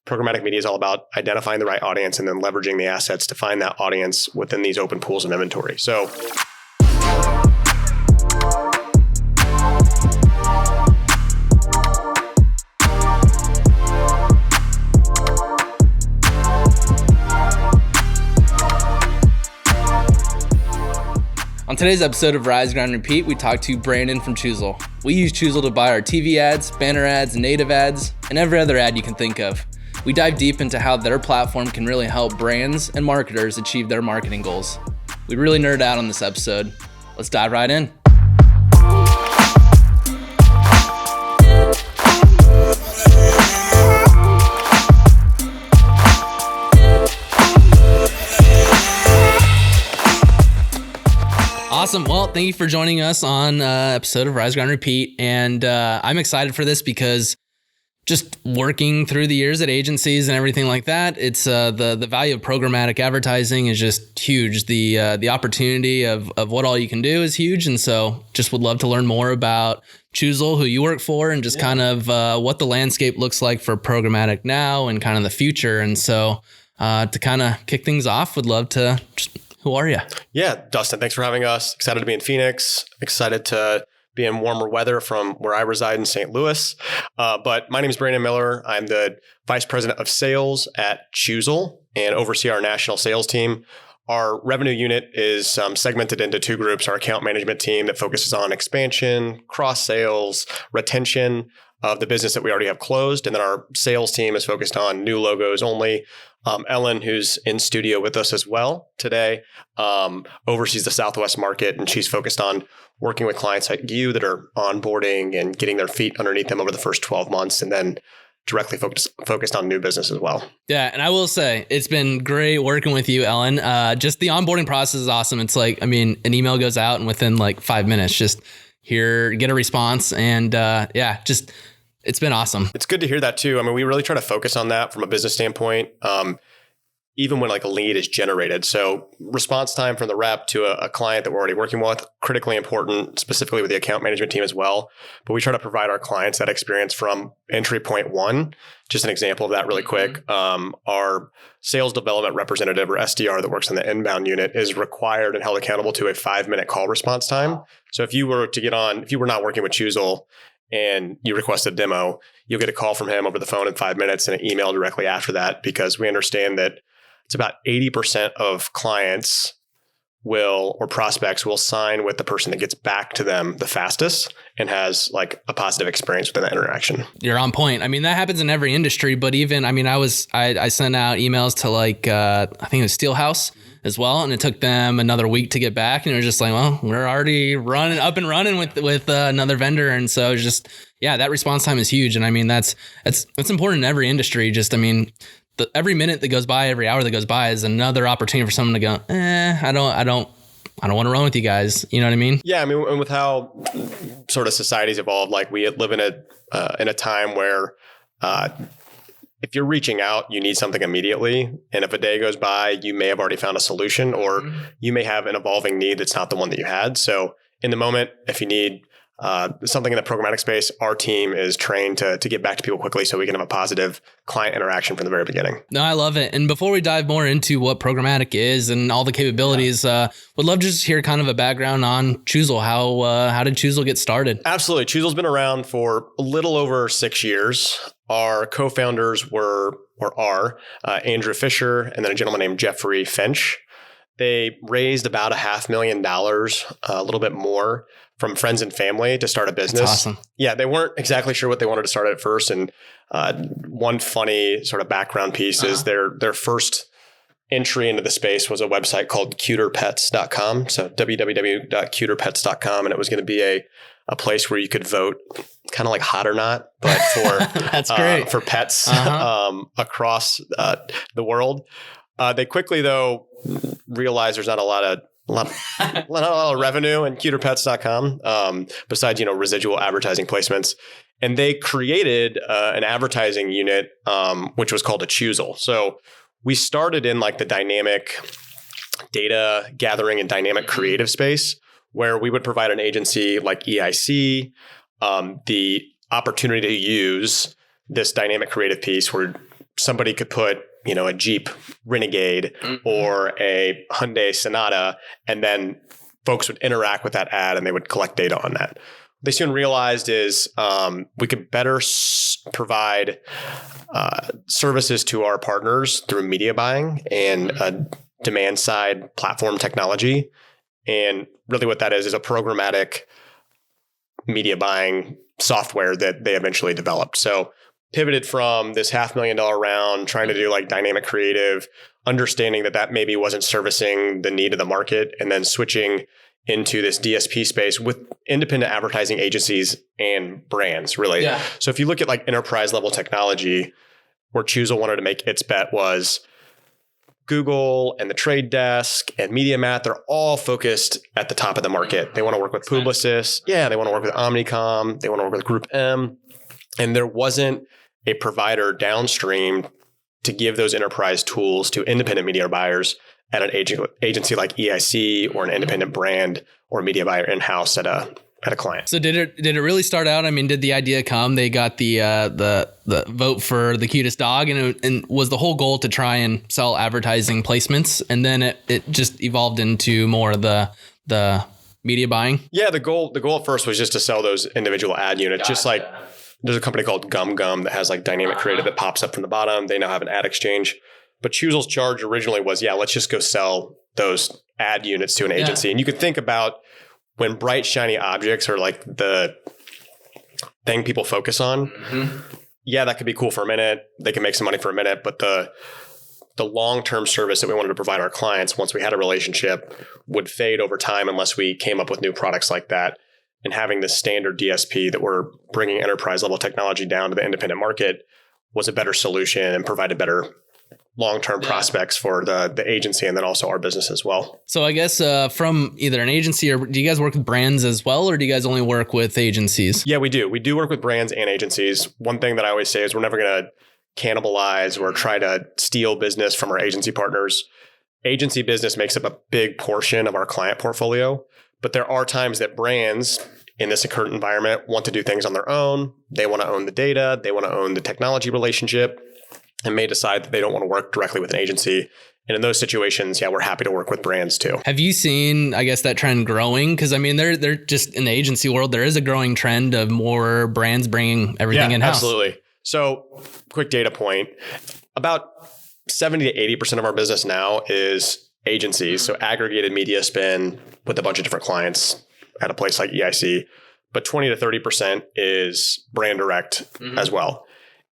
Programmatic media is all about identifying the right audience and then leveraging the assets to find that audience within these open pools of inventory. So on today's episode of Rise, Grind, Repeat, we talked to Branden from Choozle. We use Choozle to buy our TV ads, banner ads, native ads, and every other ad you can think of. We dive deep into how their platform can really help brands and marketers achieve their marketing goals. We really nerd out on this episode. Let's dive right in. Awesome. Well, thank you for joining us on episode of Rise, Grind, Repeat. And I'm excited for this because just working through the years at agencies and everything like that, it's the value of programmatic advertising is just huge. The opportunity of what all you can do is huge. And so just would love to learn more about Choozle, who you work for, and just kind of what the landscape looks like for programmatic now and kind of the future. And so to kind of kick things off, would love to just... Who are you? Yeah, Dustin, thanks for having us. Excited to be in Phoenix. Excited to be in warmer weather from where I reside in St. Louis. But my name is Branden Miller. I'm the Vice President of Sales at Choozle and oversee our national sales team. Our revenue unit is segmented into two groups. Our account management team that focuses on expansion, cross sales, retention of the business that we already have closed. And then our sales team is focused on new logos only. Ellen, who's in studio with us as well today, oversees the Southwest market, and she's focused on working with clients like you that are onboarding and getting their feet underneath them over the first 12 months, and then directly focused on new business as well. Yeah, and I will say it's been great working with you, Ellen. Just the onboarding process is awesome. It's like, I mean, an email goes out and within like 5 minutes, just get a response, and it's been awesome. It's good to hear that too. I mean, we really try to focus on that from a business standpoint, even when like a lead is generated. So response time from the rep to a client that we're already working with, critically important, specifically with the account management team as well. But we try to provide our clients that experience from entry point one. Just an example of that really quick. Our sales development representative, or SDR, that works in the inbound unit is required and held accountable to a 5-minute call response time. So if you were not working with Choozle, and you request a demo, you'll get a call from him over the phone in 5 minutes and an email directly after that, because we understand that it's about 80% of clients or prospects will sign with the person that gets back to them the fastest and has like a positive experience within that interaction. You're on point. I mean, that happens in every industry, but even, I mean, I sent out emails to like, I think it was Steelhouse as well. And it took them another week to get back. And it was just like, well, we're already up and running with another vendor. And so it's just, yeah, that response time is huge. And I mean, that's important in every industry. Just, I mean, every minute that goes by, every hour that goes by is another opportunity for someone to go, I don't want to run with you guys. You know what I mean? Yeah. I mean, and with how sort of society's evolved, like we live in a time where, if you're reaching out, you need something immediately. And if a day goes by, you may have already found a solution, or you may have an evolving need that's not the one that you had. So in the moment, if you need something in the programmatic space, our team is trained to get back to people quickly so we can have a positive client interaction from the very beginning. No, I love it. And before we dive more into what programmatic is and all the capabilities, would love to just hear kind of a background on Choozle. How did Choozle get started? Absolutely. Choozle's been around for a little over 6 years. Our co-founders are Andrew Fisher and then a gentleman named Jeffrey Finch. They raised about $500,000, a little bit more, from friends and family to start a business. That's awesome. Yeah, they weren't exactly sure what they wanted to start at first. And one funny sort of background piece is their first entry into the space was a website called cuterpets.com. So www.cuterpets.com. And it was going to be a place where you could vote, kind of like HotOrNot, but for that's great. For pets across the world. They quickly, though, realized there's not a lot of revenue in cuterpets.com besides, residual advertising placements. And they created an advertising unit, which was called a Choozle. So we started in like the dynamic data gathering and dynamic creative space, where we would provide an agency like EIC the opportunity to use this dynamic creative piece where somebody could put, a Jeep Renegade or a Hyundai Sonata, and then folks would interact with that ad and they would collect data on that. What they soon realized is we could better provide services to our partners through media buying and demand side platform technology. And really what that is a programmatic media buying software that they eventually developed. So pivoted from this $500,000 round, trying to do like dynamic creative, understanding that maybe wasn't servicing the need of the market, and then switching into this DSP space with independent advertising agencies and brands, really. Yeah. So if you look at like enterprise level technology, where Choozle wanted to make its bet was Google and the Trade Desk and MediaMath, they're all focused at the top of the market. They want to work with Publicis. Yeah, they want to work with Omnicom. They want to work with Group M. And there wasn't a provider downstream to give those enterprise tools to independent media buyers at an agency like EIC or an independent brand or media buyer in-house at a client. So did it really start out? I mean, did the idea come? They got the vote for the cutest dog, and was the whole goal to try and sell advertising placements, and then it just evolved into more of the media buying? Yeah, the goal at first was just to sell those individual ad units, just like there's a company called Gum that has like dynamic creative that pops up from the bottom. They now have an ad exchange. But Choozle's charge originally was, let's just go sell those ad units to an agency. And you could think about when bright, shiny objects are like the thing people focus on. Mm-hmm. Yeah, that could be cool for a minute. They can make some money for a minute. But the long-term service that we wanted to provide our clients once we had a relationship would fade over time unless we came up with new products like that. And having this standard DSP that we're bringing enterprise level technology down to the independent market was a better solution and provided better long-term prospects for the agency and then also our business as well. So I guess from either an agency, or do you guys work with brands as well, or do you guys only work with agencies? Yeah, we do. We do work with brands and agencies. One thing that I always say is we're never going to cannibalize or try to steal business from our agency partners. Agency business makes up a big portion of our client portfolio, but there are times that brands in this current environment want to do things on their own. They want to own the data. They want to own the technology relationship, and may decide that they don't want to work directly with an agency. And in those situations, we're happy to work with brands too. Have you seen, I guess, that trend growing? Because I mean, they're just in the agency world, there is a growing trend of more brands bringing everything in-house. Absolutely. So quick data point, about 70 to 80% of our business now is agencies. So aggregated media spend with a bunch of different clients at a place like EIC, but 20 to 30% is brand direct as well.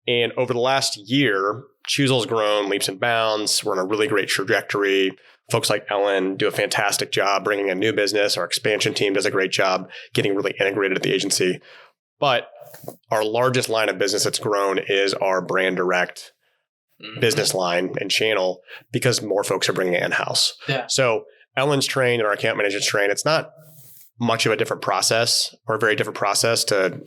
And over the last year, Choozle's grown leaps and bounds. We're on a really great trajectory. Folks like Ellen do a fantastic job bringing in new business. Our expansion team does a great job getting really integrated at the agency. But our largest line of business that's grown is our brand direct business line and channel, because more folks are bringing it in-house. Yeah. So Ellen's trained and our account manager's trained. It's not much of a different process or a very different process to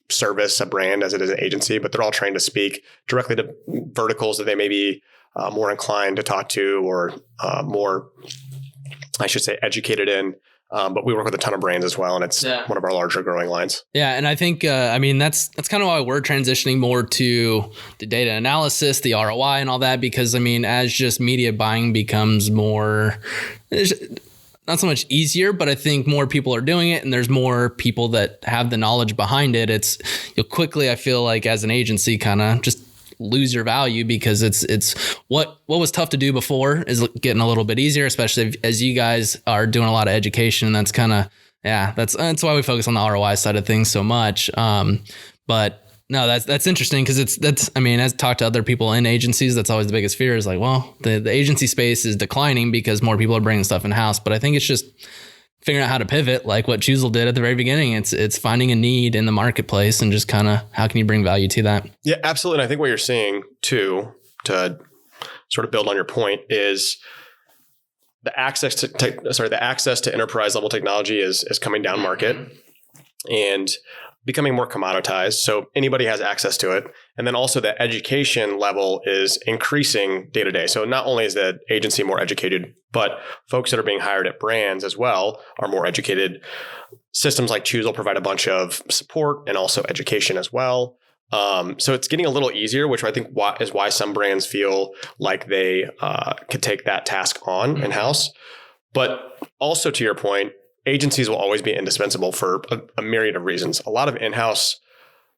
service a brand as it is an agency, but they're all trained to speak directly to verticals that they may be more inclined to talk to or more, I should say, educated in. But we work with a ton of brands as well, and it's one of our larger growing lines. Yeah, and I think, that's kind of why we're transitioning more to the data analysis, the ROI and all that, because, as just media buying becomes more... not so much easier, but I think more people are doing it and there's more people that have the knowledge behind it. You'll quickly, I feel like as an agency, kind of just lose your value, because it's what was tough to do before is getting a little bit easier, especially as you guys are doing a lot of education. And that's kind of, that's why we focus on the ROI side of things so much. But no, that's interesting, because as I talk to other people in agencies, that's always the biggest fear is like, well, the agency space is declining because more people are bringing stuff in house. But I think it's just figuring out how to pivot, like what Choozle did at the very beginning. It's finding a need in the marketplace and just kind of how can you bring value to that? Yeah, absolutely. And I think what you're seeing too, to sort of build on your point, is the access to enterprise level technology is coming down market and becoming more commoditized. So anybody has access to it. And then also the education level is increasing day to day. So not only is the agency more educated, but folks that are being hired at brands as well are more educated. Systems like Choozle provide a bunch of support and also education as well. So it's getting a little easier, which I think is why some brands feel like they could take that task on in-house. But also to your point, agencies will always be indispensable for a myriad of reasons. A lot of in-house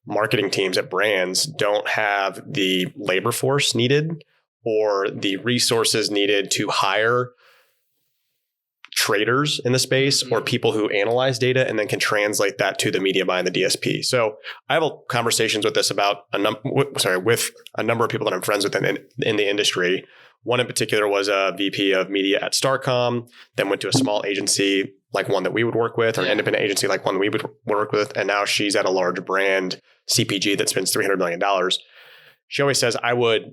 marketing teams at brands don't have the labor force needed or the resources needed to hire traders in the space or people who analyze data and then can translate that to the media buy and the DSP. So I have conversations with this about with a number of people that I'm friends with in the industry. One in particular was a VP of media at Starcom, then went to a small agency like one that we would work with, or an independent agency like one that we would work with. And now she's at a large brand CPG that spends $300 million. She always says, I would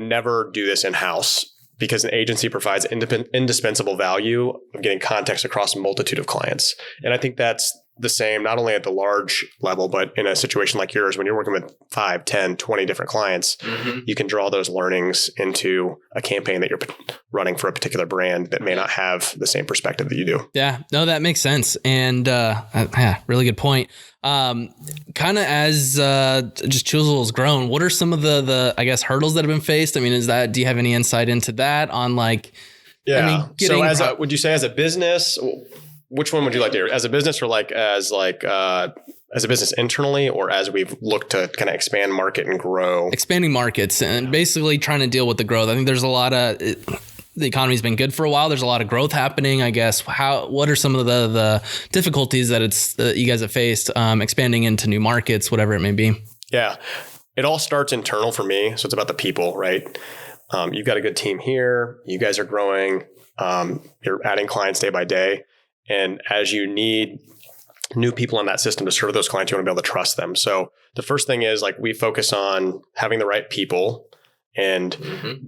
never do this in-house because an agency provides indispensable value of getting context across a multitude of clients. And I think that's the same, not only at the large level, but in a situation like yours, when you're working with 5, 10, 20 different clients, you can draw those learnings into a campaign that you're running for a particular brand that may not have the same perspective that you do. Yeah, no, that makes sense. And really good point. Kind of as just Choozle has grown, what are some of the I guess hurdles that have been faced? I mean, do you have any insight into that on like, so would you say as a business, which one would you like to hear? As a business or as a business internally, or as we've looked to kind of expand market and grow? Expanding markets and basically trying to deal with the growth. I think there's a lot of the economy's been good for a while. There's a lot of growth happening, I guess. What are some of the difficulties that you guys have faced expanding into new markets, whatever it may be? Yeah, it all starts internal for me. So it's about the people, right? You've got a good team here. You guys are growing. You're adding clients day by day. And as you need new people in that system to serve those clients, you want to be able to trust them. So the first thing is we focus on having the right people and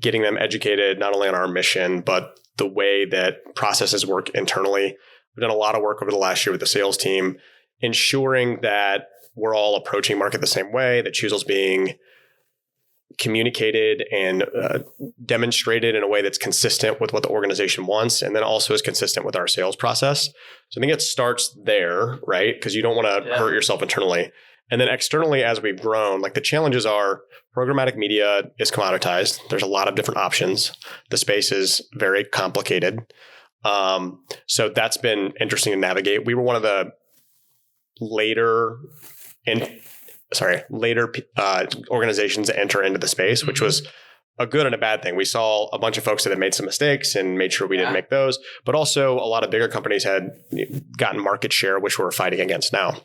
getting them educated, not only on our mission, but the way that processes work internally. We've done a lot of work over the last year with the sales team, ensuring that we're all approaching market the same way, that Choozle's being communicated and demonstrated in a way that's consistent with what the organization wants, and then also is consistent with our sales process. So I think it starts there, right? Because you don't want to hurt yourself internally. And then externally, as we've grown, the challenges are programmatic media is commoditized. There's a lot of different options. The space is very complicated. So that's been interesting to navigate. We were one of the later organizations to enter into the space, which was a good and a bad thing. We saw a bunch of folks that had made some mistakes and made sure we didn't make those, but also a lot of bigger companies had gotten market share, which we're fighting against now.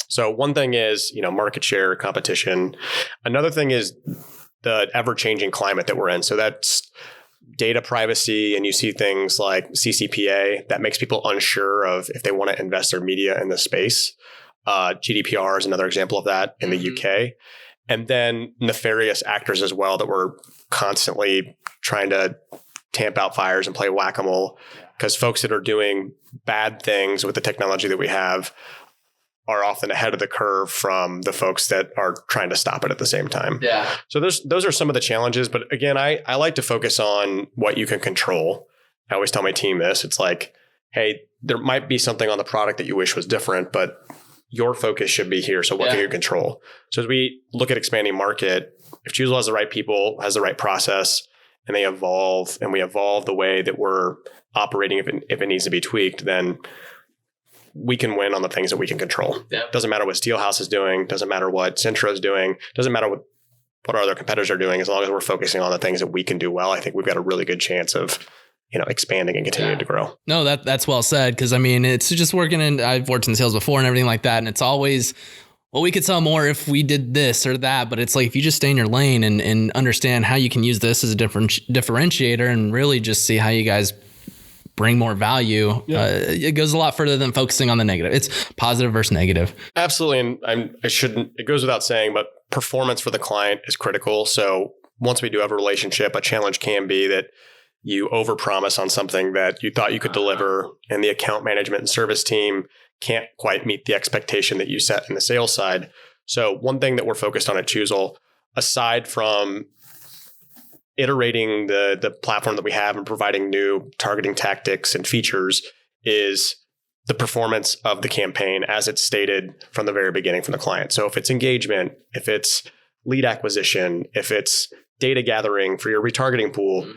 So one thing is, market share competition. Another thing is the ever-changing climate that we're in. So that's data privacy, and you see things like CCPA that makes people unsure of if they want to invest their media in the space. GDPR is another example of that in the UK. And then nefarious actors as well that we're constantly trying to tamp out fires and play whack-a-mole, because folks that are doing bad things with the technology that we have are often ahead of the curve from the folks that are trying to stop it at the same time. Yeah. So those are some of the challenges. But again, I like to focus on what you can control. I always tell my team this. It's like, hey, there might be something on the product that you wish was different, but your focus should be here. So what can you control? So as we look at expanding market, if Choozle has the right people, has the right process, and they evolve, and we evolve the way that we're operating if it needs to be tweaked, then we can win on the things that we can control. Yeah. Doesn't matter what Steelhouse is doing. Doesn't matter what Centra is doing. Doesn't matter what our other competitors are doing. As long as we're focusing on the things that we can do well, I think we've got a really good chance of expanding and continuing to grow. No, that's well said. Because it's just working in. I've worked in sales before and everything like that, and it's always, well, we could sell more if we did this or that. But it's like if you just stay in your lane and understand how you can use this as a different differentiator, and really just see how you guys bring more value, it goes a lot further than focusing on the negative. It's positive versus negative. Absolutely. And it goes without saying, but performance for the client is critical. So once we do have a relationship, a challenge can be that you overpromise on something that you thought you could deliver, and the account management and service team can't quite meet the expectation that you set in the sales side. So one thing that we're focused on at Choozle, aside from iterating the platform that we have and providing new targeting tactics and features, is the performance of the campaign as it's stated from the very beginning from the client. So if it's engagement, if it's lead acquisition, if it's data gathering for your retargeting pool,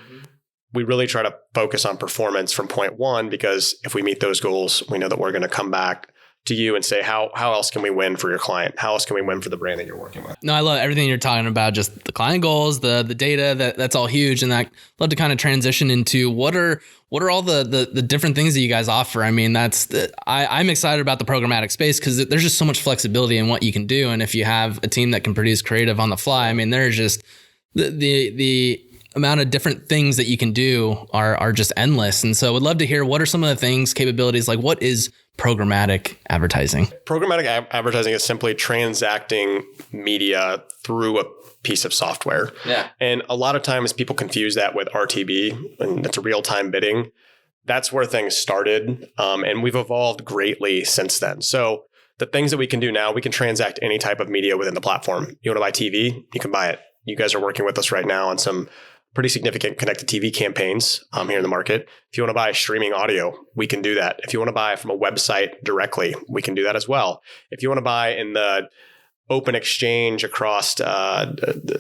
we really try to focus on performance from point one, because if we meet those goals, we know that we're going to come back to you and say, how else can we win for your client? How else can we win for the brand that you're working with? No, I love everything you're talking about, just the client goals, the data, that's all huge. And I'd love to kind of transition into what are all the different things that you guys offer? I mean, I'm excited about the programmatic space because there's just so much flexibility in what you can do. And if you have a team that can produce creative on the fly, I mean, there's just the amount of different things that you can do are just endless. And so I would love to hear, what are some of the things, capabilities, like what is programmatic advertising? Programmatic advertising is simply transacting media through a piece of software. Yeah. And a lot of times people confuse that with RTB, and that's real-time bidding. That's where things started. And we've evolved greatly since then. So the things that we can do now, we can transact any type of media within the platform. You want to buy TV? You can buy it. You guys are working with us right now on some pretty significant connected TV campaigns here in the market. If you want to buy streaming audio, we can do that. If you want to buy from a website directly, we can do that as well. If you want to buy in the open exchange across the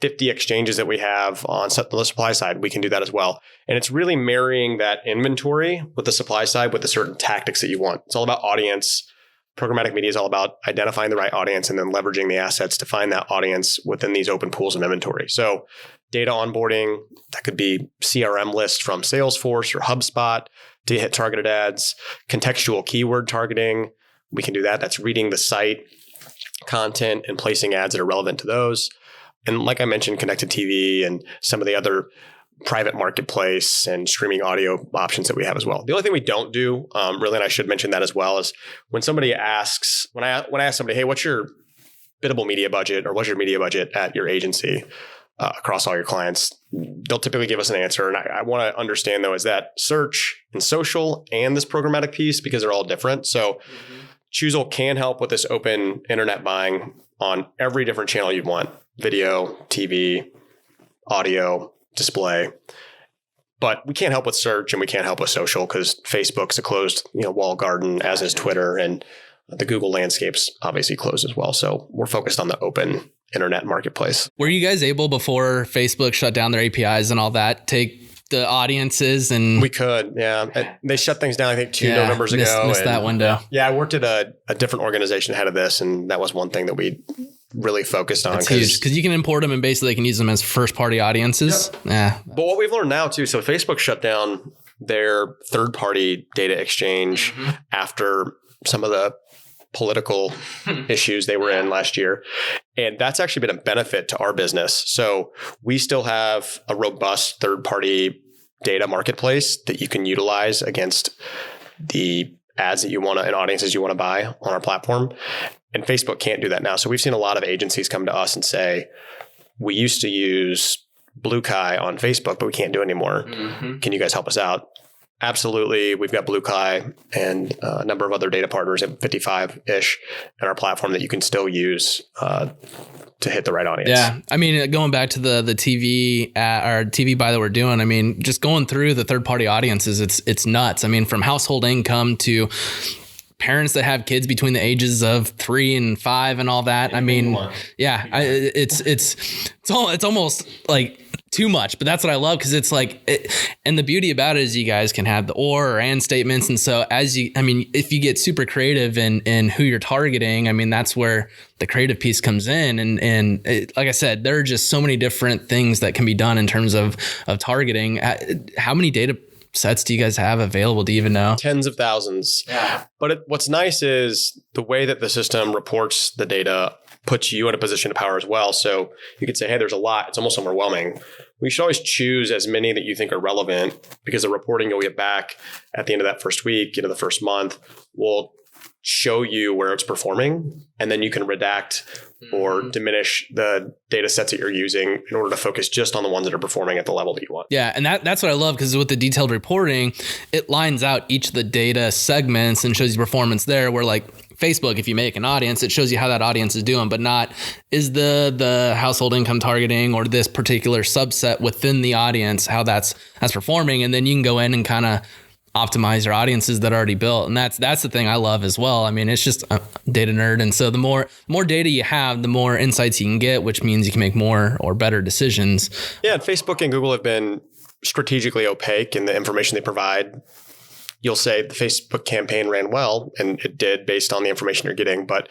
50 exchanges that we have on the supply side, we can do that as well. And it's really marrying that inventory with the supply side with the certain tactics that you want. It's all about audience. Programmatic media is all about identifying the right audience and then leveraging the assets to find that audience within these open pools of inventory. So data onboarding, that could be CRM lists from Salesforce or HubSpot to hit targeted ads, contextual keyword targeting. We can do that. That's reading the site content and placing ads that are relevant to those. And like I mentioned, connected TV and some of the other private marketplace and streaming audio options that we have as well. The only thing we don't do, really, and I should mention that as well, is when somebody asks, when I ask somebody, hey, what's your biddable media budget or what's your media budget at your agency across all your clients, they'll typically give us an answer. And I want to understand, though, is that search and social and this programmatic piece, because they're all different. So Choozle can help with this open internet buying on every different channel you want: video, TV, audio, display. But we can't help with search and we can't help with social because Facebook's a closed, walled garden, as is Twitter, and the Google landscape's obviously closed as well. So we're focused on the open internet marketplace. Were you guys able, before Facebook shut down their APIs and all that, take the audiences and... We could, yeah. They shut things down, I think, 2 Novembers ago. Missed that window. Yeah, I worked at a different organization ahead of this, and that was one thing that we really focused on. That's huge, because you can import them and basically they can use them as first-party audiences. Yep. Yeah. But what we've learned now, too, so Facebook shut down their third-party data exchange after some of the political issues they were in last year. And that's actually been a benefit to our business. So we still have a robust third-party data marketplace that you can utilize against the ads that you want to and audiences you want to buy on our platform. And Facebook can't do that now. So we've seen a lot of agencies come to us and say, we used to use Blue Kai on Facebook, but we can't do it anymore. Can you guys help us out? Absolutely. We've got Blue Kai and a number of other data partners at 55-ish in our platform that you can still use to hit the right audience. Yeah. I mean, going back to the TV or TV buy that we're doing, I mean, just going through the third-party audiences, it's nuts. I mean, from household income to parents that have kids between the ages of 3 and 5 and all that. I mean, yeah, it's almost like too much, but that's what I love, because it's like, and the beauty about it is you guys can have the or and statements. And so if you get super creative in who you're targeting, I mean, that's where the creative piece comes in. And like I said, there are just so many different things that can be done in terms of targeting. How many data sets do you guys have available? Do you even know? Tens of thousands. Yeah. But what's nice is the way that the system reports the data puts you in a position of power as well. So you could say, hey, there's a lot. It's almost overwhelming. We should always choose as many that you think are relevant, because the reporting you'll get back at the end of that first week, the first month, will show you where it's performing. And then you can redact or diminish the data sets that you're using in order to focus just on the ones that are performing at the level that you want. Yeah. And that's what I love, because with the detailed reporting, it lines out each of the data segments and shows you performance there, where like Facebook, if you make an audience, it shows you how that audience is doing, but not is the household income targeting or this particular subset within the audience, how that's performing. And then you can go in and kind of optimize your audiences that are already built. And that's the thing I love as well. I mean, it's just a data nerd. And so the more data you have, the more insights you can get, which means you can make more or better decisions. Yeah. And Facebook and Google have been strategically opaque in the information they provide. You'll say the Facebook campaign ran well, and it did based on the information you're getting. But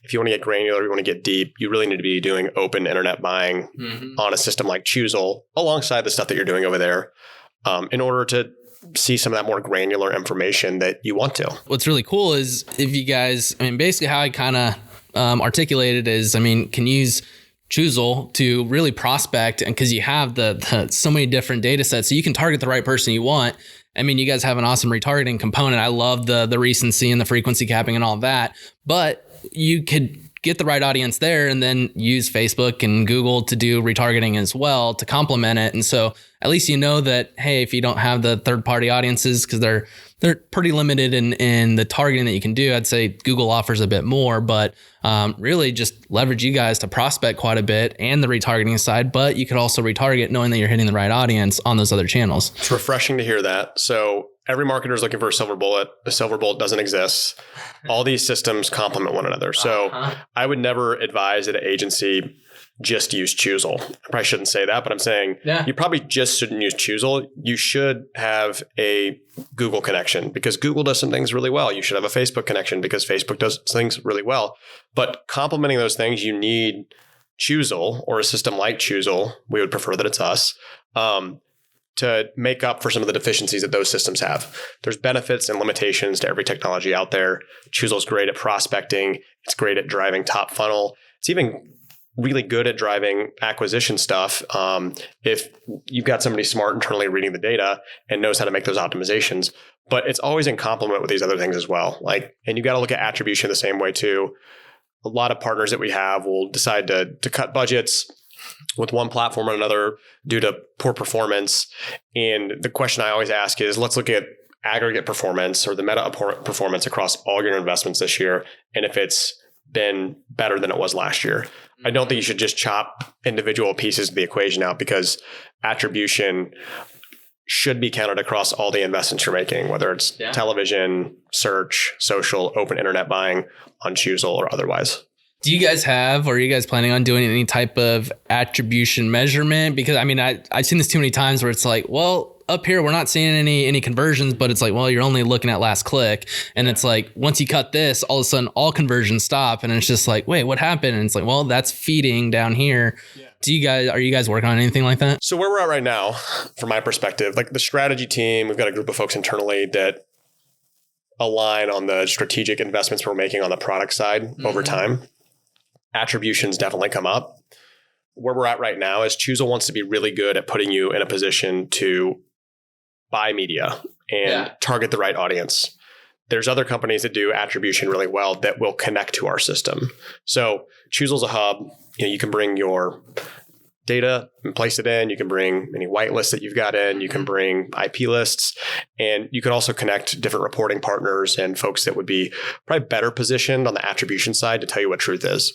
if you want to get granular, you want to get deep, you really need to be doing open internet buying on a system like Choozle alongside the stuff that you're doing over there in order to see some of that more granular information that you want to. What's really cool is if you guys, I mean, basically how I kind of articulated is, I mean, can use Choozle to really prospect, and because you have the so many different data sets, so you can target the right person you want. I mean, you guys have an awesome retargeting component. I love the recency and the frequency capping and all of that, but you could get the right audience there and then use Facebook and Google to do retargeting as well to complement it. And so at least you know that, hey, if you don't have the third-party audiences, because they're pretty limited in the targeting that you can do, I'd say Google offers a bit more, but really just leverage you guys to prospect quite a bit and the retargeting side, but you could also retarget knowing that you're hitting the right audience on those other channels. It's refreshing to hear that. So every marketer is looking for a silver bullet. A silver bullet doesn't exist. All these systems complement one another. So I would never advise that an agency just use Choozle. I probably shouldn't say that, but I'm saying you probably just shouldn't use Choozle. You should have a Google connection because Google does some things really well. You should have a Facebook connection because Facebook does things really well. But complementing those things, you need Choozle or a system like Choozle. We would prefer that it's us. To make up for some of the deficiencies that those systems have. There's benefits and limitations to every technology out there. Choozle's great at prospecting. It's great at driving top funnel. It's even really good at driving acquisition stuff. If you've got somebody smart internally reading the data and knows how to make those optimizations, but it's always in complement with these other things as well. And you got to look at attribution the same way too. A lot of partners that we have will decide to cut budgets with one platform or another due to poor performance. And the question I always ask is, let's look at aggregate performance or the meta performance across all your investments this year. And if it's been better than it was last year, I don't think you should just chop individual pieces of the equation out because attribution should be counted across all the investments you're making, whether it's television, search, social, open internet buying on Choozle or otherwise. Do you guys have, or are you guys planning on doing any type of attribution measurement? Because I mean, I've seen this too many times where it's like, well, up here, we're not seeing any conversions, but it's like, well, you're only looking at last click. And it's like, once you cut this, all of a sudden all conversions stop. And it's just like, wait, what happened? And it's like, well, that's feeding down here. Yeah. Are you guys working on anything like that? So where we're at right now, from my perspective, like the strategy team, we've got a group of folks internally that align on the strategic investments we're making on the product side over time. Attributions definitely come up. Where we're at right now is Choozle wants to be really good at putting you in a position to buy media and target the right audience. There's other companies that do attribution really well that will connect to our system. So Choozle's a hub. You can bring your data and place it in. You can bring any whitelists that you've got in. You can bring IP lists. And you can also connect different reporting partners and folks that would be probably better positioned on the attribution side to tell you what truth is.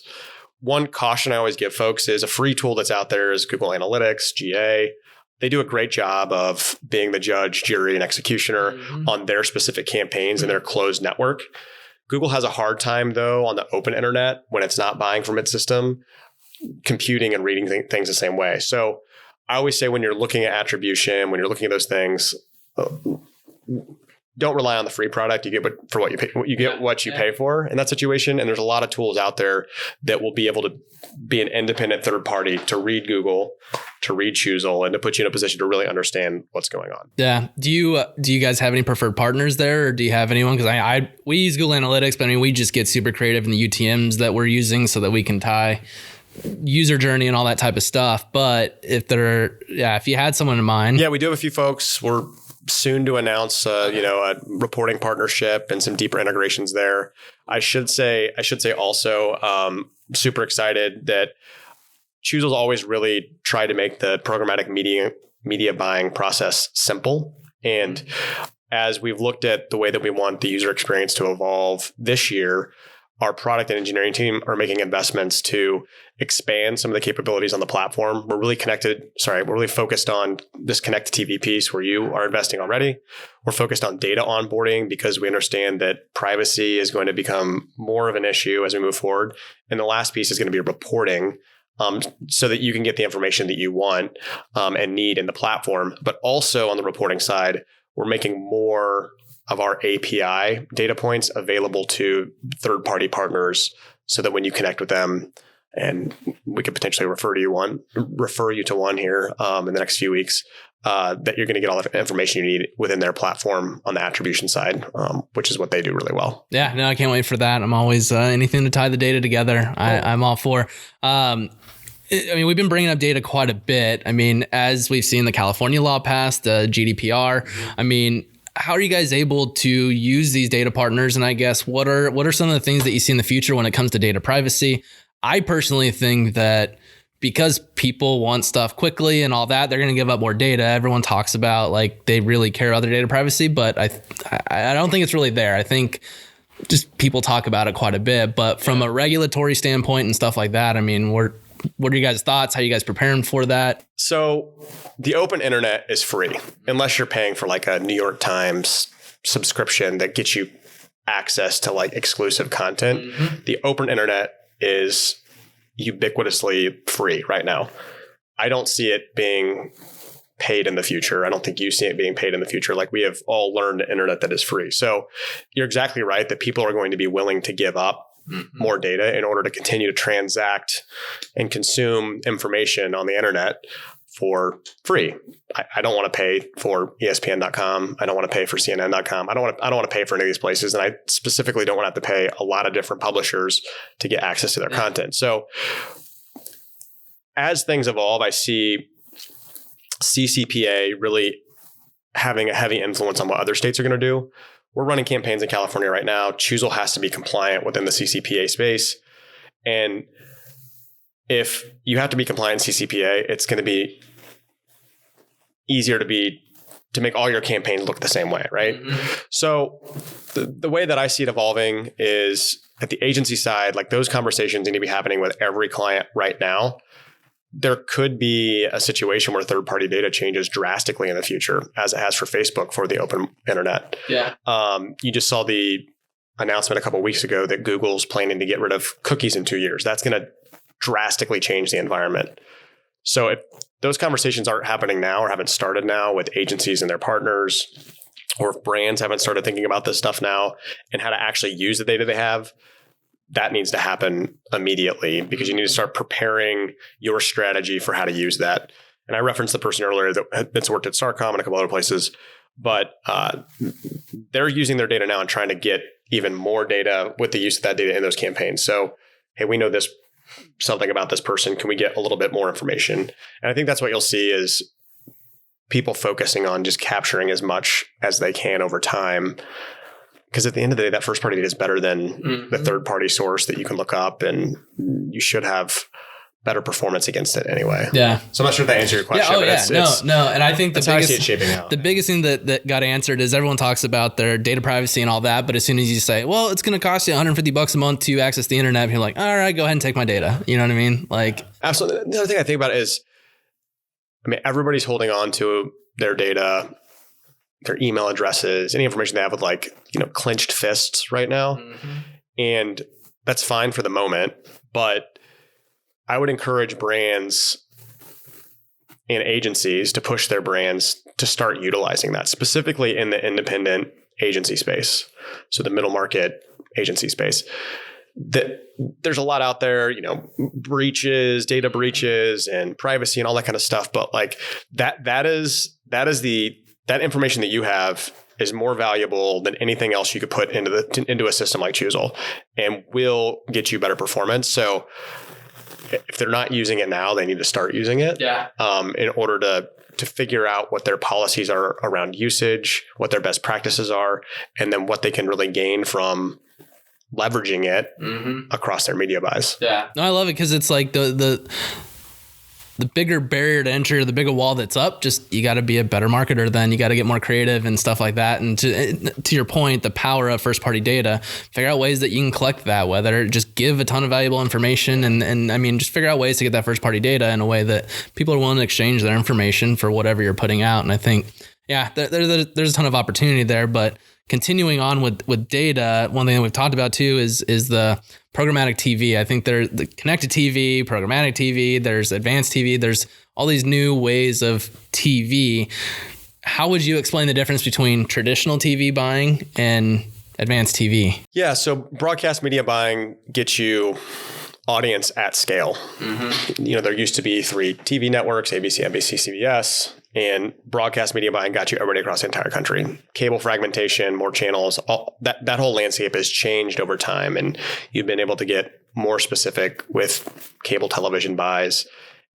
One caution I always give folks is a free tool that's out there is Google Analytics, GA. They do a great job of being the judge, jury, and executioner on their specific campaigns and their closed network. Google has a hard time, though, on the open internet when it's not buying from its system, computing and reading things the same way. So I always say when you're looking at attribution, when you're looking at those things, don't rely on the free product. You get what you pay. You get what you pay for in that situation. And there's a lot of tools out there that will be able to be an independent third party to read Google, to read Choozle, and to put you in a position to really understand what's going on. Yeah. Do you guys have any preferred partners there, or do you have anyone? Because we use Google Analytics, but I mean we just get super creative in the UTMs that we're using so that we can tie user journey and all that type of stuff. But if you had someone in mind, we do have a few folks. We're soon to announce, a reporting partnership and some deeper integrations there. I should say also, super excited that Choozle's always really tried to make the programmatic media buying process simple. And as we've looked at the way that we want the user experience to evolve this year, our product and engineering team are making investments to expand some of the capabilities on the platform. We're really focused on this connect TV piece where you are investing already. We're focused on data onboarding because we understand that privacy is going to become more of an issue as we move forward. And the last piece is going to be reporting, so that you can get the information that you want and need in the platform. But also on the reporting side, we're making more of our API data points available to third-party partners so that when you connect with them, and we could potentially refer you to one here in the next few weeks, that you're going to get all the information you need within their platform on the attribution side, which is what they do really well. Yeah, no, I can't wait for that. I'm always anything to tie the data together. I'm all for. We've been bringing up data quite a bit. As we've seen the California law passed, GDPR. How are you guys able to use these data partners? And I guess what are some of the things that you see in the future when it comes to data privacy? I personally think that because people want stuff quickly and all that, they're going to give up more data. Everyone talks about like they really care about their data privacy, but I don't think it's really there. I think just people talk about it quite a bit, but from a regulatory standpoint and stuff like that, what are you guys' thoughts? How are you guys preparing for that? So the open internet is free unless you're paying for like a New York Times subscription that gets you access to like exclusive content. Mm-hmm. The open internet is ubiquitously free right now. I don't see it being paid in the future. I don't think you see it being paid in the future. Like we have all learned the internet that is free. So you're exactly right that people are going to be willing to give up more data in order to continue to transact and consume information on the internet for free. I don't want to pay for ESPN.com. I don't want to pay for CNN.com. I don't want to pay for any of these places. And I specifically don't want to have to pay a lot of different publishers to get access to their content. So as things evolve, I see CCPA really having a heavy influence on what other states are going to do. We're running campaigns in California right now. Choozle has to be compliant within the CCPA space. And if you have to be compliant in CCPA, it's going to be easier to make all your campaigns look the same way, right? Mm-hmm. So the way that I see it evolving is at the agency side, like those conversations need to be happening with every client right now. There could be a situation where third-party data changes drastically in the future, as it has for Facebook for the open internet. Yeah. You just saw the announcement a couple of weeks ago that Google's planning to get rid of cookies in 2 years. That's going to drastically change the environment. So if those conversations aren't happening now or haven't started now with agencies and their partners, or if brands haven't started thinking about this stuff now and how to actually use the data they have, that needs to happen immediately because you need to start preparing your strategy for how to use that. And I referenced the person earlier that's worked at Starcom and a couple other places, but they're using their data now and trying to get even more data with the use of that data in those campaigns. So, hey, we know something about this person. Can we get a little bit more information? And I think that's what you'll see is people focusing on just capturing as much as they can over time. Because at the end of the day, that first party data is better than the third party source that you can look up, and you should have better performance against it anyway. Yeah. So I'm not sure if that answered your question. No. And I think that's how I see it shaping out. The biggest thing that got answered is everyone talks about their data privacy and all that, but as soon as you say, well, it's going to cost you $150 a month to access the internet, you're like, all right, go ahead and take my data. You know what I mean? Like, absolutely. The other thing I think about is, everybody's holding on to their data, their email addresses, any information they have with clenched fists right now. Mm-hmm. And that's fine for the moment, but I would encourage brands and agencies to push their brands to start utilizing that, specifically in the independent agency space. So the middle market agency space. There's a lot out there, breaches, data breaches, and privacy and all that kind of stuff. But that information that you have is more valuable than anything else you could put into a system like Choozle, and will get you better performance. So if they're not using it now, they need to start using it. Yeah. In order to figure out what their policies are around usage, what their best practices are, and then what they can really gain from leveraging it across their media buys. Yeah. No, I love it because it's like the bigger barrier to enter, the bigger wall that's up. Just you got to be a better marketer. Then you got to get more creative and stuff like that. And to your point, the power of first party data, figure out ways that you can collect that, whether just give a ton of valuable information and I mean, just figure out ways to get that first party data in a way that people are willing to exchange their information for whatever you're putting out. And I think, yeah, there's a ton of opportunity there, but continuing on with data, one thing that we've talked about too is the programmatic TV. I think there's the connected TV, programmatic TV, there's advanced TV, there's all these new ways of TV. How would you explain the difference between traditional TV buying and advanced TV? Yeah, so broadcast media buying gets you audience at scale. Mm-hmm. There used to be 3 TV networks, ABC, NBC, CBS, and broadcast media buying got you everybody across the entire country. Cable fragmentation, more channels, all that whole landscape has changed over time, and you've been able to get more specific with cable television buys.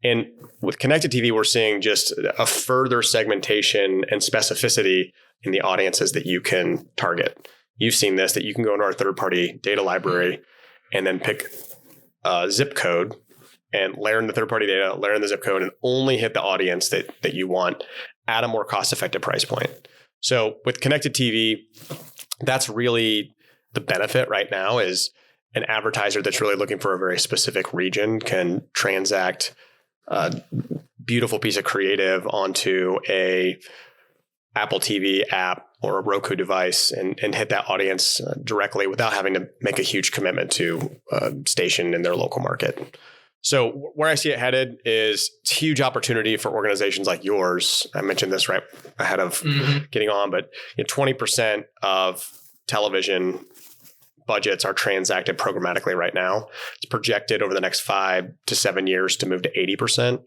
And with connected TV, we're seeing just a further segmentation and specificity in the audiences that you can target. You've seen this, that you can go into our third-party data library and then pick a zip code and layer in the third-party data, layer in the zip code, and only hit the audience that you want at a more cost-effective price point. So with connected TV, that's really the benefit right now is an advertiser that's really looking for a very specific region can transact a beautiful piece of creative onto a Apple TV app or a Roku device and hit that audience directly without having to make a huge commitment to a station in their local market. So where I see it headed is it's a huge opportunity for organizations like yours. I mentioned this right ahead of getting on, but 20% of television budgets are transacted programmatically right now. It's projected over the next 5 to 7 years to move to 80%.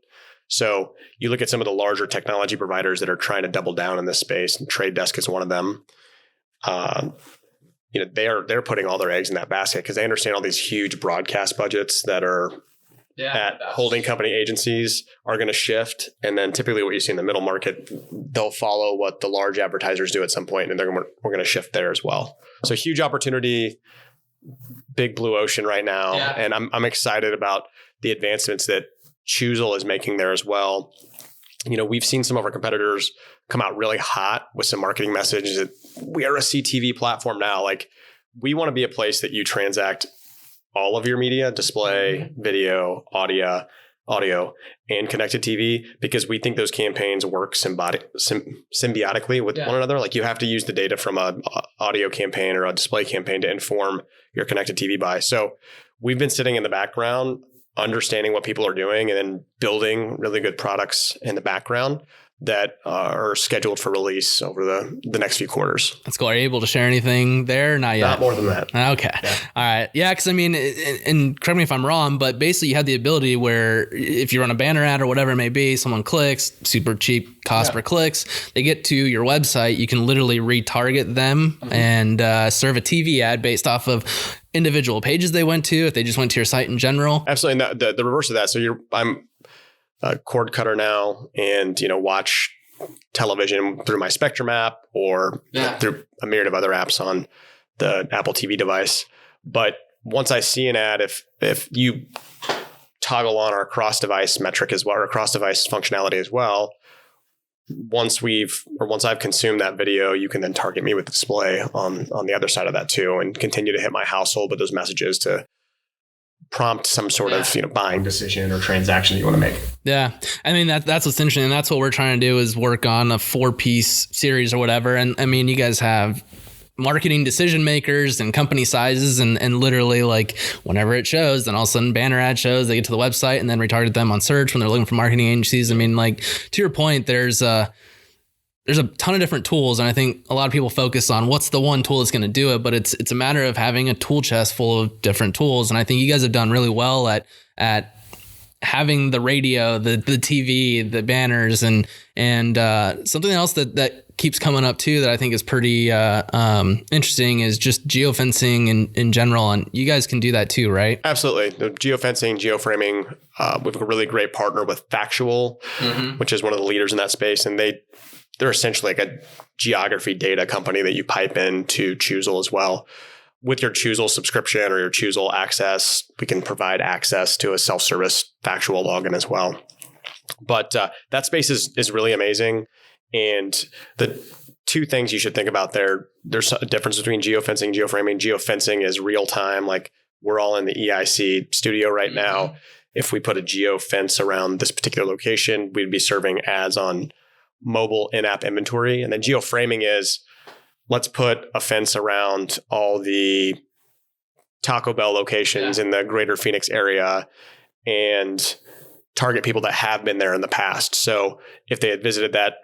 So you look at some of the larger technology providers that are trying to double down in this space, and Trade Desk is one of them. They're putting all their eggs in that basket because they understand all these huge broadcast budgets that are at holding company agencies are going to shift. And then typically what you see in the middle market, they'll follow what the large advertisers do at some point, and we're going to shift there as well. So huge opportunity, big blue ocean right now. Yeah. And I'm excited about the advancements that Choozle is making there as well. We've seen some of our competitors come out really hot with some marketing messages that we are a CTV platform now. Like, we want to be a place that you transact all of your media, display, video, audio, and connected TV, because we think those campaigns work symbiotically with one another. Like, you have to use the data from an audio campaign or a display campaign to inform your connected TV buy. So we've been sitting in the background, understanding what people are doing, and then building really good products in the background that are scheduled for release over the next few quarters. That's cool. Are you able to share anything there? Not yet. Not more than that. Okay. Yeah. All right. Yeah. Because I mean, and correct me if I'm wrong, but basically you have the ability where if you run a banner ad or whatever it may be, someone clicks, super cheap cost per clicks, they get to your website, you can literally retarget them and serve a TV ad based off of individual pages they went to, if they just went to your site in general. Absolutely. And the reverse of that. So I'm a cord cutter now and, watch television through my Spectrum app or through a myriad of other apps on the Apple TV device. But once I see an ad, if you toggle on our cross-device metric as well, or cross-device functionality as well, once I've consumed that video, you can then target me with display on the other side of that too, and continue to hit my household with those messages to prompt some sort of buying decision or transaction that you want to make. Yeah. I mean, that's what's interesting. And that's what we're trying to do is work on a 4-piece series or whatever. And I mean, you guys have marketing decision makers and company sizes and literally like whenever it shows, then all of a sudden banner ad shows, they get to the website and then retarget them on search when they're looking for marketing agencies. I mean, like to your point, there's a ton of different tools. And I think a lot of people focus on what's the one tool that's going to do it, but it's a matter of having a tool chest full of different tools. And I think you guys have done really well at having the radio, the TV, the banners, and something else that keeps coming up too that I think is pretty interesting is just geofencing in general. And you guys can do that too, right? Absolutely. The geofencing, geoframing, we have a really great partner with Factual, which is one of the leaders in that space. And they're essentially like a geography data company that you pipe into Choozle as well. With your Choozle subscription or your Choozle access, we can provide access to a self-service Factual login as well. But that space is really amazing. And the two things you should think about there's a difference between geofencing and geoframing. Geofencing is real time. Like we're all in the EIC studio right now. If we put a geofence around this particular location, we'd be serving ads on mobile in-app inventory. And then geoframing is, let's put a fence around all the Taco Bell locations in the greater Phoenix area and target people that have been there in the past. So if they had visited that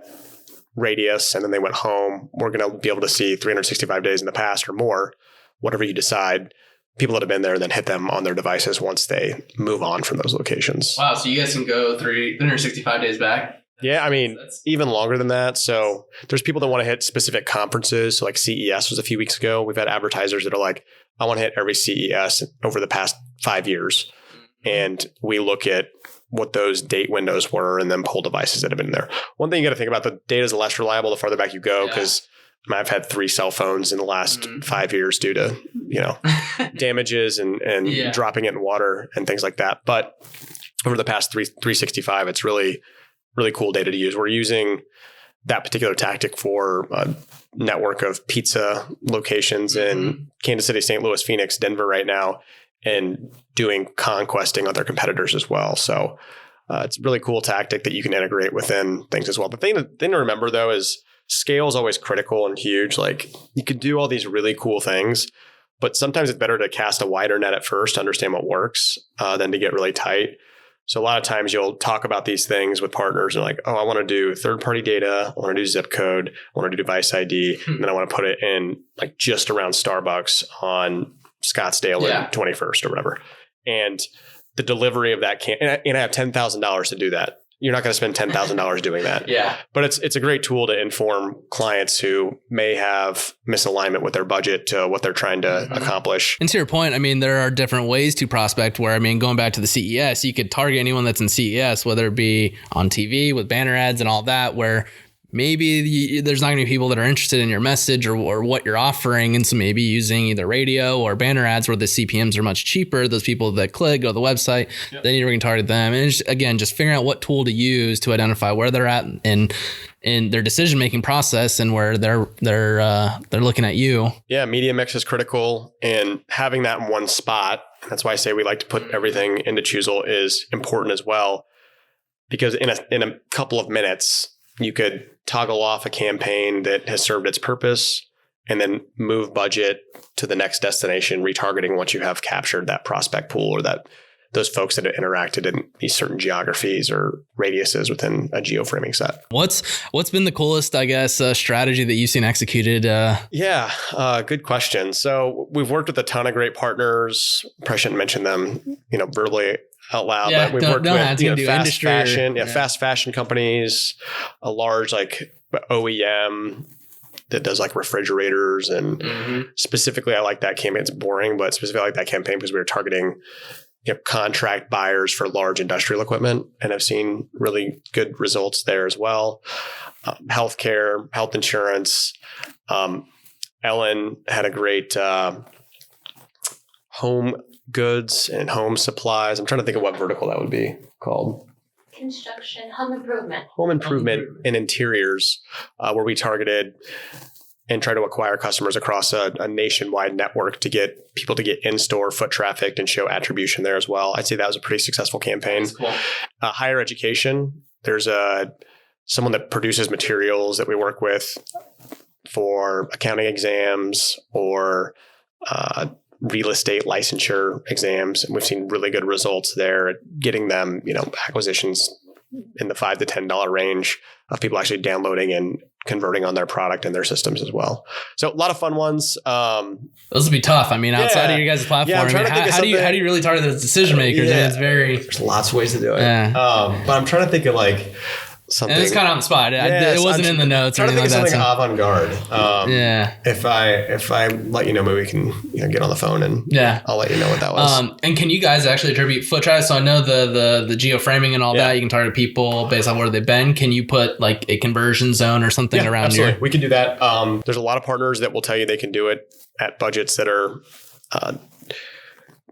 radius and then they went home, we're going to be able to see 365 days in the past or more, whatever you decide, people that have been there and then hit them on their devices once they move on from those locations. Wow. So you guys can go 365 days back? Yeah, I mean, even longer than that. So there's people that want to hit specific conferences. So like CES was a few weeks ago. We've had advertisers that are like, I want to hit every CES over the past 5 years. And we look at what those date windows were and then pull devices that have been there. One thing you got to think about, the data is less reliable the farther back you go, because I've had 3 cell phones in the last 5 years due to, damages and dropping it in water and things like that. But over the past 365, it's really cool data to use. We're using that particular tactic for a network of pizza locations in Kansas City, St. Louis, Phoenix, Denver right now, and doing conquesting other competitors as well. So it's a really cool tactic that you can integrate within things as well. The thing to remember though is scale is always critical and huge. Like you can do all these really cool things, but sometimes it's better to cast a wider net at first to understand what works than to get really tight. So a lot of times you'll talk about these things with partners and like, oh, I want to do third-party data. I want to do zip code. I want to do device ID. And then I want to put it in like just around Starbucks on Scottsdale and 21st or whatever. And the delivery of that and I have $10,000 to do that. You're not going to spend $10,000 doing that. But it's a great tool to inform clients who may have misalignment with their budget to what they're trying to accomplish. And to your point, I mean, there are different ways to prospect where, I mean, going back to the CES, you could target anyone that's in CES, whether it be on TV with banner ads and all that, where maybe there's not going to be people that are interested in your message or what you're offering. And so maybe using either radio or banner ads where the CPMs are much cheaper, those people that click, go to the website, then you're going to target them. And it's, again, just figuring out what tool to use to identify where they're at in their decision-making process and where they're looking at you. Yeah, media mix is critical, and having that in one spot. That's why I say we like to put everything into Choozle is important as well, because in a couple of minutes, you could toggle off a campaign that has served its purpose and then move budget to the next destination, retargeting once you have captured that prospect pool or those folks that have interacted in these certain geographies or radiuses within a geoframing set. What's been the coolest, I guess, strategy that you've seen executed? Good question. So we've worked with a ton of great partners. Probably shouldn't mention them, verbally out loud, but we've worked with fast fashion companies, a large like OEM that does like refrigerators, and specifically I like that campaign. It's boring, but specifically I like that campaign because we were targeting contract buyers for large industrial equipment, and I've seen really good results there as well. Healthcare, health insurance. Ellen had a great home goods and home supplies. I'm trying to think of what vertical that would be called. Construction, home improvement. Home improvement and interiors, where we targeted and try to acquire customers across a nationwide network to get people to get in-store foot traffic and show attribution there as well. I'd say that was a pretty successful campaign. That's cool. Higher education, there's someone that produces materials that we work with for accounting exams or real estate licensure exams. And we've seen really good results there at getting them, acquisitions in the $5 to $10 range of people actually downloading and converting on their product and their systems as well. So a lot of fun ones. Those would be tough. I mean, outside of your guys' platform, how do you really target those decision makers? Yeah. There's lots of ways to do it. Yeah. But I'm trying to think of like something. And it's kind of on the spot. It wasn't in the notes or anything like that. Something avant-garde. If I let you know, maybe we can get on the phone and I'll let you know what that was. And can you guys actually attribute foot traffic? So I know the geoframing and all that. You can target people based on where they've been. Can you put like a conversion zone or something around absolutely. We can do that. There's a lot of partners that will tell you they can do it at budgets that are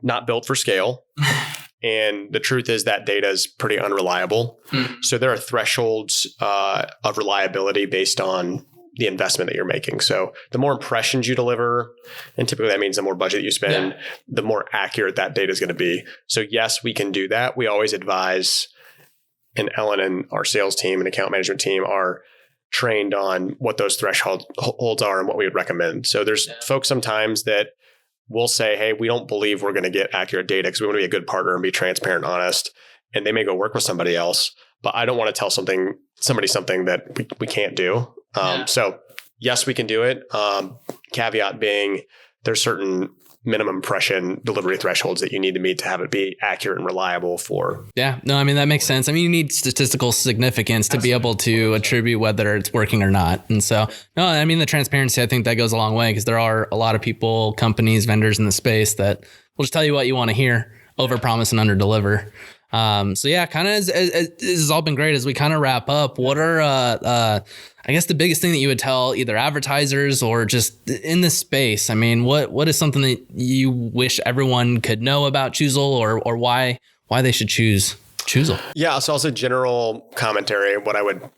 not built for scale. And the truth is that data is pretty unreliable. So there are thresholds of reliability based on the investment that you're making. So the more impressions you deliver, and typically that means the more budget you spend, the more accurate that data is going to be. So yes, we can do that. We always advise, and Ellen and our sales team and account management team are trained on what those thresholds are and what we would recommend. So there's folks sometimes that will say, hey, we don't believe we're going to get accurate data because we want to be a good partner and be transparent and honest. And they may go work with somebody else, but I don't want to tell somebody something that we can't do. So yes, we can do it. Caveat being there's certain minimum impression delivery thresholds that you need to meet to have it be accurate and reliable for. Yeah, no, I mean, that makes sense. I mean, you need statistical significance to be able to attribute whether it's working or not. And so, no, I mean, the transparency, I think that goes a long way because there are a lot of people, companies, vendors in the space that will just tell you what you want to hear, overpromise and underdeliver. So yeah, kind of this has all been great. As we kind of wrap up, what are, I guess the biggest thing that you would tell either advertisers or just in this space? I mean, what is something that you wish everyone could know about Choozle or why they should choose Choozle? Yeah. So also general commentary. What I would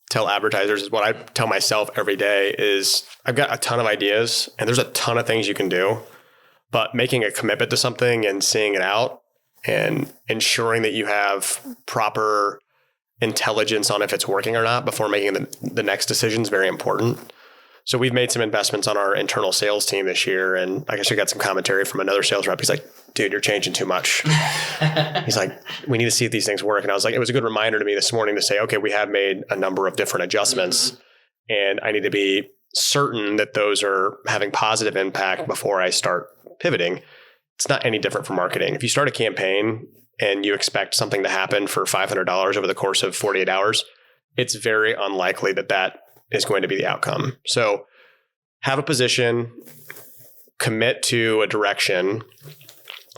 tell advertisers is what I tell myself every day is I've got a ton of ideas and there's a ton of things you can do, but making a commitment to something and seeing it out and ensuring that you have proper intelligence on if it's working or not before making the next decision is very important. So we've made some investments on our internal sales team this year. And I guess we got some commentary from another sales rep. He's like, dude, you're changing too much. He's like, we need to see if these things work. And I was like, it was a good reminder to me this morning to say, okay, we have made a number of different adjustments and I need to be certain that those are having positive impact before I start pivoting. It's not any different from marketing. If you start a campaign and you expect something to happen for $500 over the course of 48 hours, it's very unlikely that is going to be the outcome. So have a position, commit to a direction,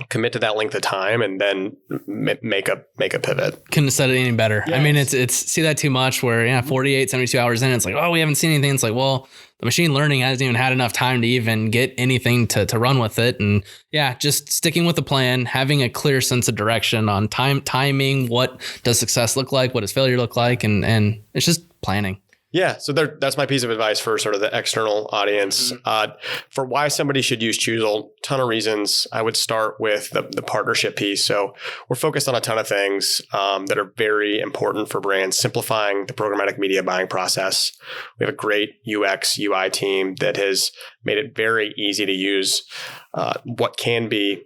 commit to that length of time, and then make a pivot. Couldn't have said it any better. Yes. I mean, it's see that too much where 48, 72 hours in, it's like, oh, we haven't seen anything. It's like, well, the machine learning hasn't even had enough time to even get anything to run with it. And yeah, just sticking with the plan, having a clear sense of direction on timing, what does success look like? What does failure look like? And it's just planning. Yeah. So that's my piece of advice for sort of the external audience. For why somebody should use Choozle, ton of reasons. I would start with the partnership piece. So we're focused on a ton of things that are very important for brands, simplifying the programmatic media buying process. We have a great UX, UI team that has made it very easy to use what can be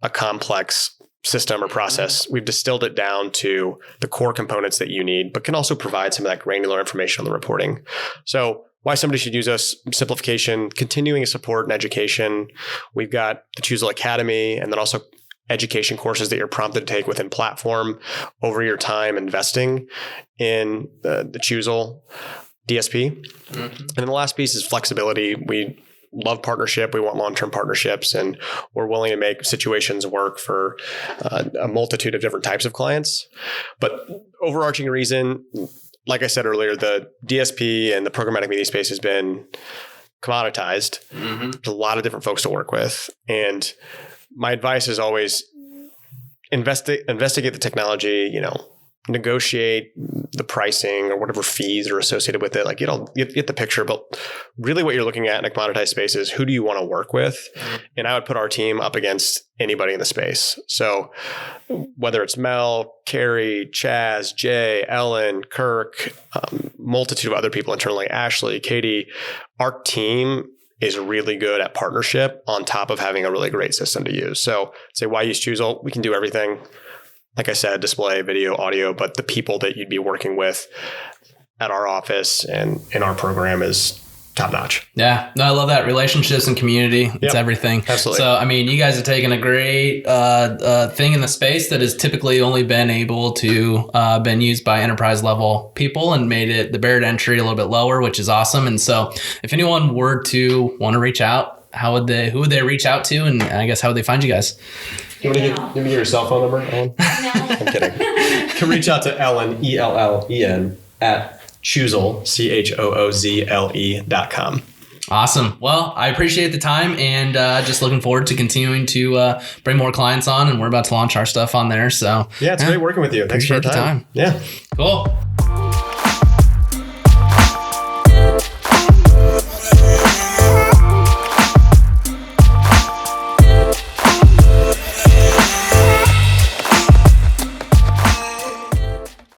a complex system or process. We've distilled it down to the core components that you need, but can also provide some of that granular information on the reporting. So why somebody should use us: simplification, continuing support and education. We've got the Choozle Academy, and then also education courses that you're prompted to take within platform over your time investing in the Choozle DSP. And then the last piece is flexibility. We love partnership. We want long-term partnerships, and we're willing to make situations work for a multitude of different types of clients. But overarching reason, like I said earlier, the DSP and the programmatic media space has been commoditized. There's a lot of different folks to work with. And my advice is always investigate the technology, negotiate the pricing or whatever fees are associated with it. Like, get the picture, but really what you're looking at in a commoditized space is who do you want to work with? And I would put our team up against anybody in the space. So whether it's Mel, Carrie, Chaz, Jay, Ellen, Kirk, multitude of other people internally, Ashley, Katie, our team is really good at partnership on top of having a really great system to use. So say, why use Choozle? We can do everything. Like I said, display, video, audio, but the people that you'd be working with at our office and in our program is top notch. Yeah, no, I love that. Relationships and community. It's everything. Absolutely. So, I mean, you guys have taken a great thing in the space that has typically only been able to been used by enterprise level people and made it the barrier to entry a little bit lower, which is awesome. And so if anyone were to want to reach out, who would they reach out to? And I guess how would they find you guys? You want to give me your cell phone number, Ellen? No. I'm kidding. You can reach out to Ellen, ELLEN, at Choozle, CHOOZLE.com. Awesome. Well, I appreciate the time and just looking forward to continuing to bring more clients on, and we're about to launch our stuff on there. So yeah, it's great working with you. Thanks for your time. Yeah. Cool.